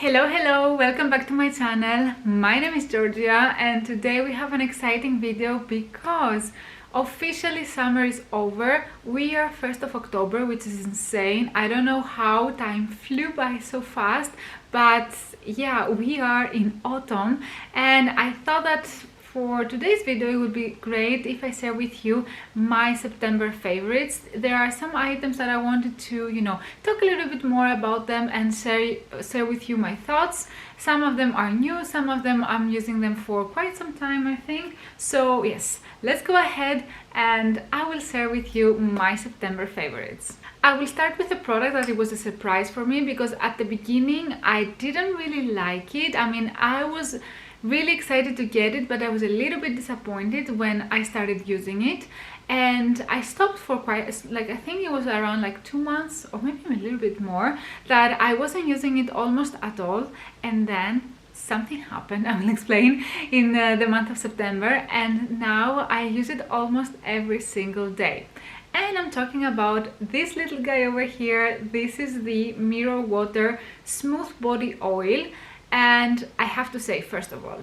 Hello, welcome back to my channel. My name is Georgia and today we have an exciting video because officially summer is over. We are 1st of October, which is insane. I don't know how time flew by so fast, but yeah, we are in autumn, and I thought that for today's video it would be great if I share with you my September favorites. There are some items that I wanted to, talk a little bit more about them and share with you my thoughts. Some of them are new, some of them I'm using them for quite some time, I think. So yes, let's go ahead and I will share with you my September favorites. I will start with a product that it was a surprise for me because at the beginning I didn't really like it. I mean, I was really excited to get it, but I was a little bit disappointed when I started using it, and I stopped for quite I think it was around 2 months or maybe a little bit more that I wasn't using it almost at all. And then something happened, I will explain, in the month of September, and now I use it almost every single day. And I'm talking about this little guy over here. This is the Mirror Water Smooth Body Oil. And I have to say, first of all,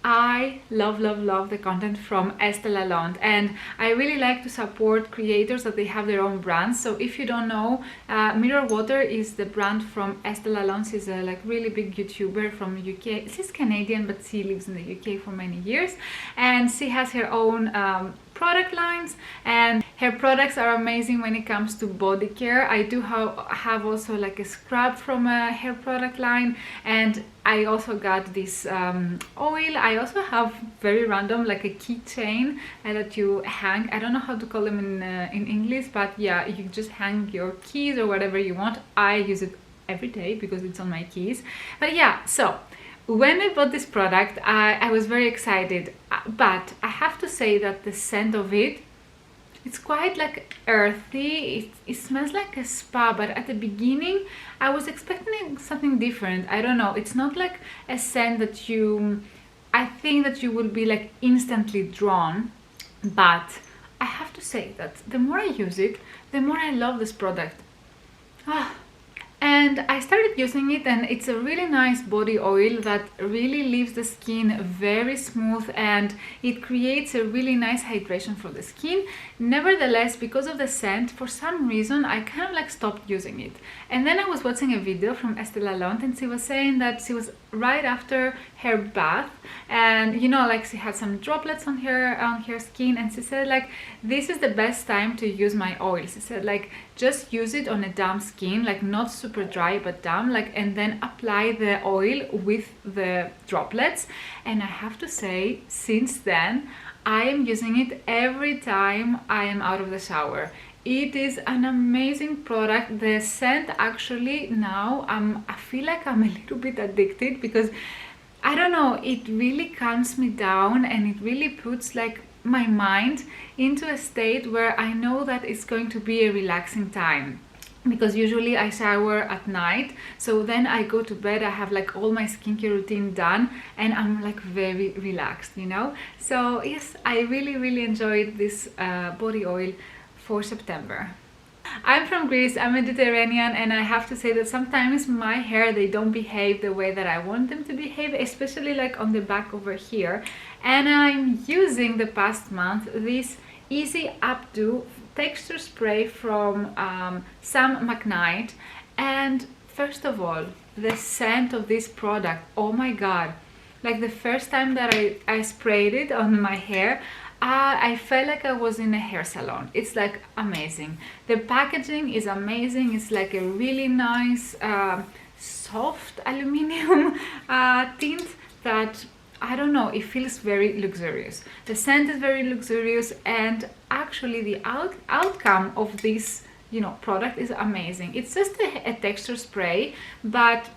I love the content from Estée Lalonde, and I really like to support creators that they have their own brands. So if you don't know, Mirror Water is the brand from Estée Lalonde. She's a really big YouTuber from UK. She's Canadian, but she lives in the UK for many years, and she has her own product lines, and her products are amazing when it comes to body care. I do have also a scrub from a hair product line, and I also got this oil. I also have very random a keychain that you hang. I don't know how to call them in English, but yeah, you just hang your keys or whatever you want. I use it every day because it's on my keys. But yeah, so when I bought this product, I was very excited, but I have to say that the scent of it's quite earthy. It smells like a spa, but at the beginning I was expecting something different. I don't know, it's not like a scent that I think that you will be instantly drawn, but I have to say that the more I use it, the more I love this product. And I started using it, and it's a really nice body oil that really leaves the skin very smooth, and it creates a really nice hydration for the skin. Nevertheless, because of the scent, for some reason I kind of stopped using it. And then I was watching a video from Estée Lalonde, and she was saying that she was right after her bath, and she had some droplets on her skin, and she said this is the best time to use my oil. She said just use it on a damp skin, not super dry but damp, and then apply the oil with the droplets. And I have to say, since then I am using it every time I am out of the shower. It is an amazing product. The scent, actually, now I feel like I'm a little bit addicted because I don't know, it really calms me down, and it really puts my mind into a state where I know that it's going to be a relaxing time. Because usually I shower at night, so then I go to bed, I have all my skincare routine done, and I'm very relaxed, So yes, I really enjoyed this body oil for September. I'm from Greece, I'm Mediterranean, and I have to say that sometimes my hair, they don't behave the way that I want them to behave, especially on the back over here. And I'm using the past month this Easy Updo texture spray from Sam McKnight. And first of all, the scent of this product, oh my god, the first time that I sprayed it on my hair, I felt like I was in a hair salon. It's amazing. The packaging is amazing. It's a really nice soft aluminum tint that, I don't know, it feels very luxurious. The scent is very luxurious, and actually the outcome of this product is amazing. It's just a texture spray, but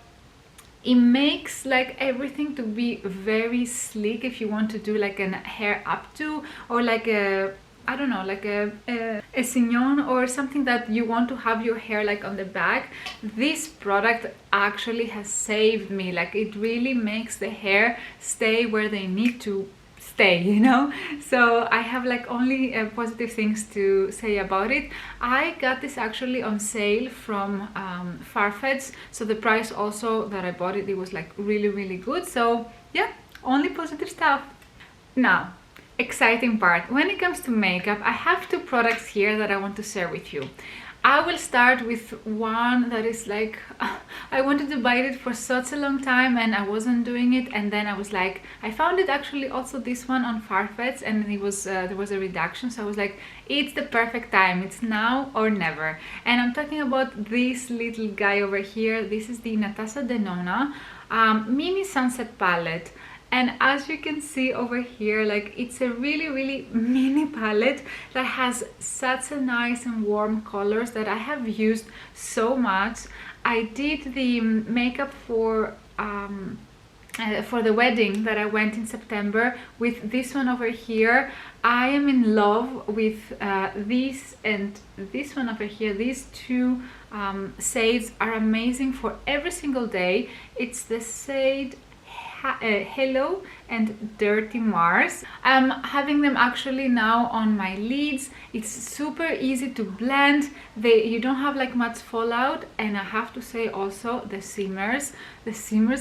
it makes everything to be very sleek if you want to do an hair updo, or a, I don't know, a chignon, or something that you want to have your hair on the back. This product actually has saved me. It really makes the hair stay where they need to stay, you know. So I have like only positive things to say about it. I got this actually on sale from Farfetch, so the price also that I bought it, it was like really good. So yeah, only positive stuff. Now, exciting part. When it comes to makeup, I have two products here that I want to share with you. I will start with one that is like, I wanted to buy it for such a long time and I wasn't doing it, and then I was like, I found it actually also this one on Farfetch, and it was there was a reduction, so I was like, it's the perfect time, it's now or never. And I'm talking about this little guy over here. This is the Natasha Denona mini sunset palette. And as you can see over here, like, it's a really mini palette that has such a nice and warm colors that I have used so much. I did the makeup for the wedding that I went in September with this one over here. I am in love with this and this one over here. These two shades are amazing for every single day. It's the shade Hello and Dirty Mars. I'm having them actually now on my lids. It's super easy to blend. You don't have like much fallout, and I have to say also the shimmers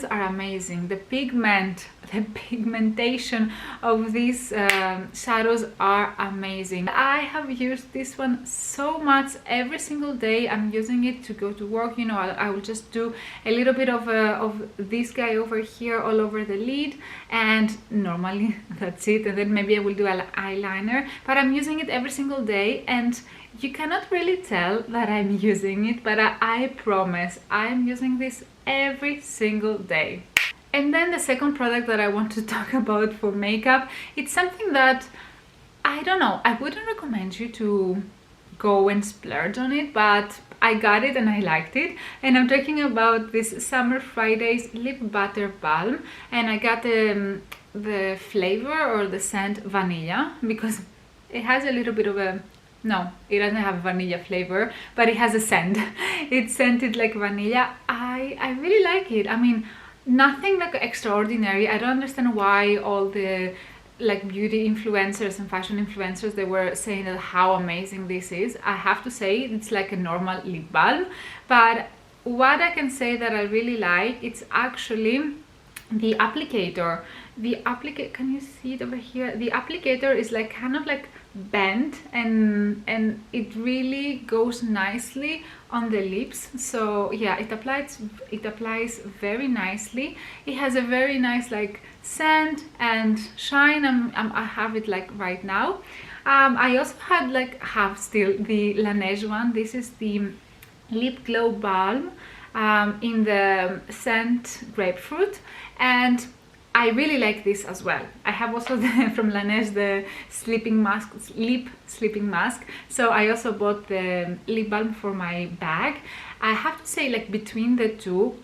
are amazing. The pigmentation of these shadows are amazing. I have used this one so much every single day. I'm using it to go to work, you know. I will just do a little bit of this guy over here all over the lid, and normally that's it, and then maybe I will do an eyeliner, but I'm using it every single day, and you cannot really tell that I'm using it, but I promise I'm using this every single day. And then the second product that I want to talk about for makeup, it's something that, I don't know, I wouldn't recommend you to go and splurge on it, but I got it and I liked it. And I'm talking about this Summer Fridays Lip Butter Balm, and I got the flavor or the scent vanilla, because it has a little bit of a, no, it doesn't have vanilla flavor, but it has a scent. It's scented like vanilla. I really like it. I mean, nothing like extraordinary. I don't understand why all the like beauty influencers and fashion influencers, they were saying that how amazing this is. I have to say it's like a normal lip balm, but what I can say that I really like, it's actually the applicator. Can you see it over here? The applicator is like kind of like bent, and it really goes nicely on the lips. So yeah, it applies very nicely. It has a very nice like scent and shine. I have it like right now. I also have still the Laneige one. This is the Lip Glow Balm in the scent grapefruit, and I really like this as well. I have also from Laneige the lip sleeping mask. So I also bought the lip balm for my bag. I have to say, like, between the two,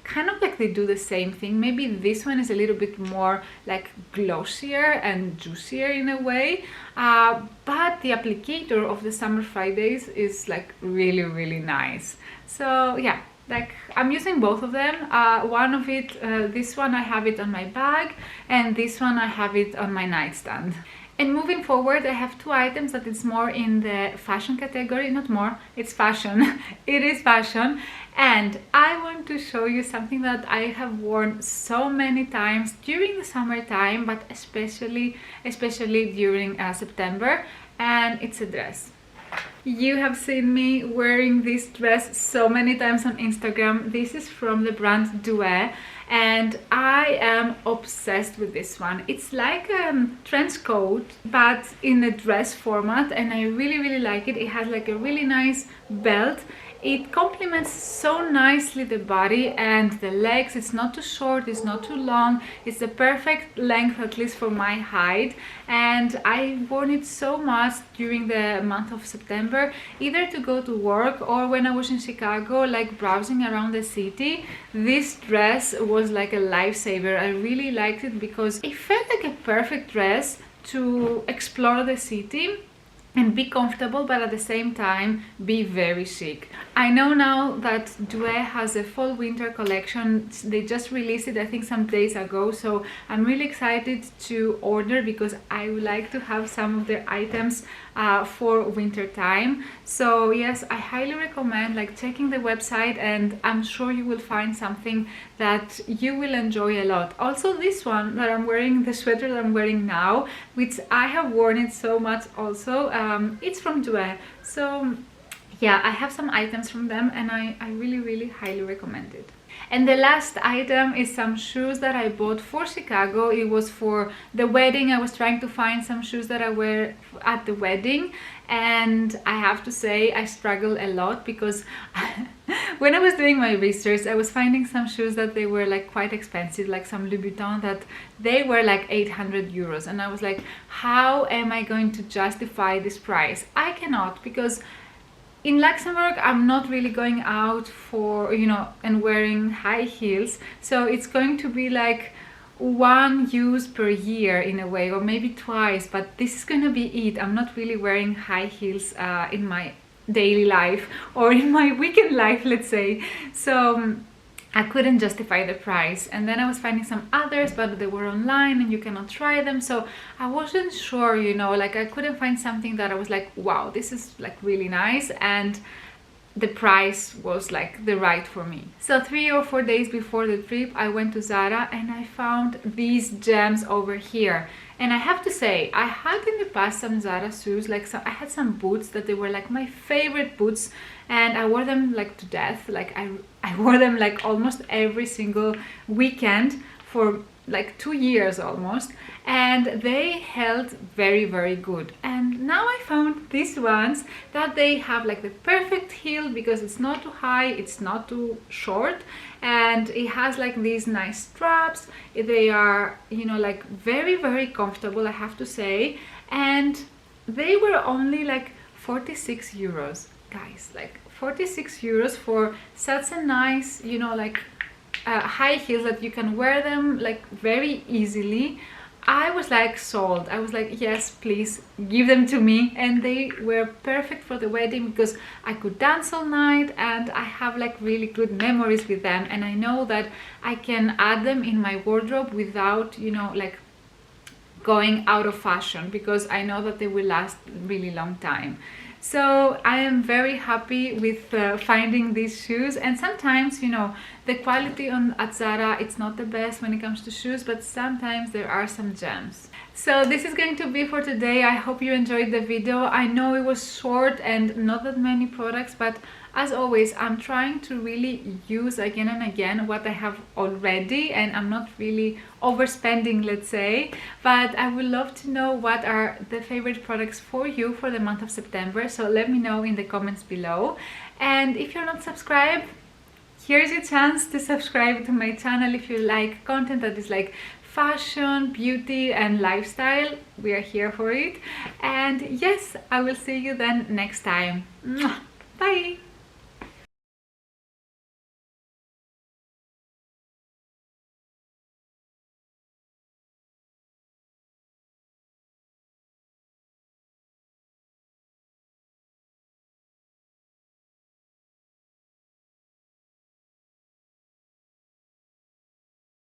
kind of like they do the same thing. Maybe this one is a little bit more like glossier and juicier in a way, but the applicator of the Summer Fridays is like really nice. So yeah, like, I'm using both of them. One of it, this one I have it on my bag, and this one I have it on my nightstand. And moving forward, I have two items that it's more in the fashion category. Not more, it's fashion. It is fashion. And I want to show you something that I have worn so many times during the summertime, but especially during September, and it's a dress. You have seen me wearing this dress so many times on Instagram. This is from the brand Duet, and I am obsessed with this one. It's like a trench coat, but in a dress format, and I really like it. It has like a really nice belt. It complements so nicely the body and the legs. It's not too short, it's not too long. It's the perfect length, at least for my height. And I worn it so much during the month of September, either to go to work or when I was in Chicago, like browsing around the city. This dress was like a lifesaver. I really liked it because it felt like a perfect dress to explore the city. and be comfortable, but at the same time be very chic. I know now that Douai has a fall winter collection. They just released it, I think, some days ago, so I'm really excited to order because I would like to have some of their items for winter time. So yes, I highly recommend like checking the website, and I'm sure you will find something that you will enjoy a lot. Also, this one that I'm wearing, the sweater that I'm wearing now, which I have worn it so much also, it's from Douai. So yeah, I have some items from them, and I really highly recommend it. And the last item is some shoes that I bought for Chicago. It was for the wedding. I was trying to find some shoes that I wear at the wedding, and I have to say I struggled a lot because when I was doing my research, I was finding some shoes that they were like quite expensive, like some Louboutin, that they were like 800 euros, and I was like, how am I going to justify this price? I cannot, because in Luxembourg, I'm not really going out for, you know, and wearing high heels. So it's going to be like one use per year in a way, or maybe twice, but this is going to be it. I'm not really wearing high heels in my daily life or in my weekend life, let's say. So I couldn't justify the price, and then I was finding some others, but they were online and you cannot try them, so I wasn't sure, you know, like I couldn't find something that I was like, wow, this is like really nice, and the price was like the right for me. So 3 or 4 days before the trip, I went to Zara and I found these gems over here. And I have to say, I had in the past some Zara shoes, like I had some boots that they were like my favorite boots, and I wore them like to death. Like I wore them like almost every single weekend for like 2 years almost, and they held very good. And now I found these ones that they have like the perfect heel, because it's not too high, it's not too short, and it has like these nice straps. They are, you know, like very comfortable, I have to say, and they were only like 46 euros, guys. Like 46 euros for such a nice, you know, like high heels that you can wear them like very easily. I was like sold. I was like, yes, please give them to me. And they were perfect for the wedding because I could dance all night, and I have like really good memories with them, and I know that I can add them in my wardrobe without, you know, like going out of fashion, because I know that they will last really long time. So I am very happy with finding these shoes. And sometimes, you know, the quality at Zara, it's not the best when it comes to shoes, but sometimes there are some gems. So this is going to be for today. I hope you enjoyed the video. I know it was short and not that many products, but as always, I'm trying to really use again and again what I have already, and I'm not really overspending, let's say. But I would love to know what are the favorite products for you for the month of September, so let me know in the comments below. And if you're not subscribed, here's your chance to subscribe to my channel if you like content that is like fashion, beauty and lifestyle. We are here for it. And yes, I will see you then next time. Bye!